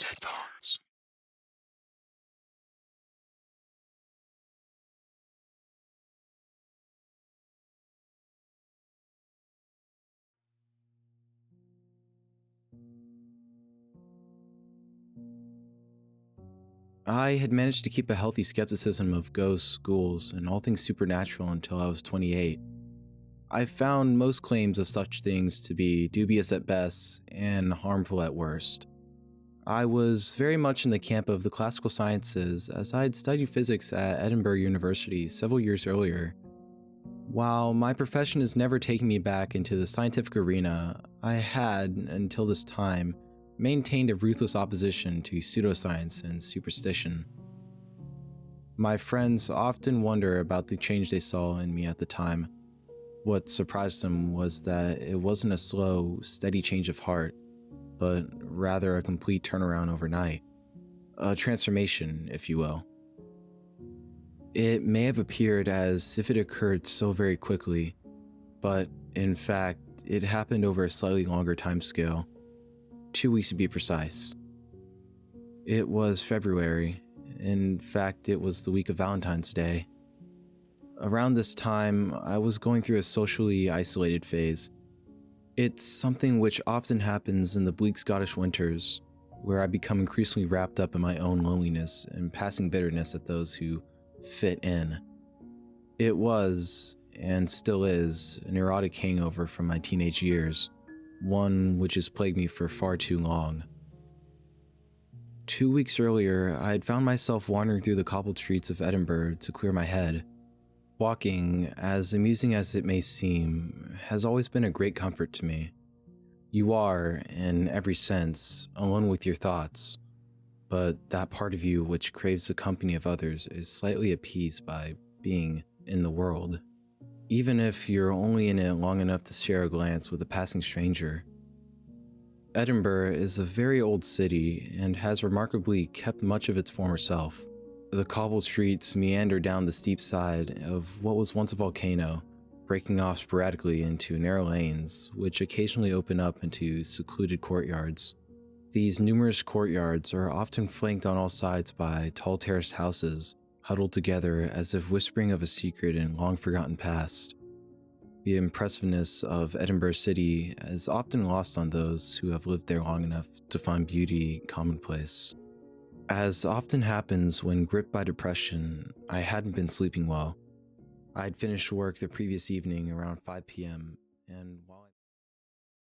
these headphones. I had managed to keep a healthy skepticism of ghosts, ghouls, and all things supernatural until I was 28. I found most claims of such things to be dubious at best and harmful at worst. I was very much in the camp of the classical sciences as I had studied physics at Edinburgh University several years earlier. While my profession has never taken me back into the scientific arena, I had, until this time, maintained a ruthless opposition to pseudoscience and superstition. My friends often wonder about the change they saw in me at the time. What surprised them was that it wasn't a slow, steady change of heart, but rather a complete turnaround overnight. A transformation, if you will. It may have appeared as if it occurred so very quickly, but in fact, it happened over a slightly longer time scale. 2 weeks to be precise. It was February. In fact, it was the week of Valentine's Day. Around this time, I was going through a socially isolated phase. It's something which often happens in the bleak Scottish winters, where I become increasingly wrapped up in my own loneliness and passing bitterness at those who fit in. It was, and still is, an erotic hangover from my teenage years, one which has plagued me for far too long. 2 weeks earlier, I had found myself wandering through the cobbled streets of Edinburgh to clear my head. Walking, as amusing as it may seem, has always been a great comfort to me. You are, in every sense, alone with your thoughts, but that part of you which craves the company of others is slightly appeased by being in the world, even if you're only in it long enough to share a glance with a passing stranger. Edinburgh is a very old city and has remarkably kept much of its former self. The cobbled streets meander down the steep side of what was once a volcano, breaking off sporadically into narrow lanes, which occasionally open up into secluded courtyards. These numerous courtyards are often flanked on all sides by tall terraced houses, huddled together as if whispering of a secret and long-forgotten past. The impressiveness of Edinburgh City is often lost on those who have lived there long enough to find beauty commonplace. As often happens when gripped by depression, I hadn't been sleeping well. I had finished work the previous evening around 5 p.m., and while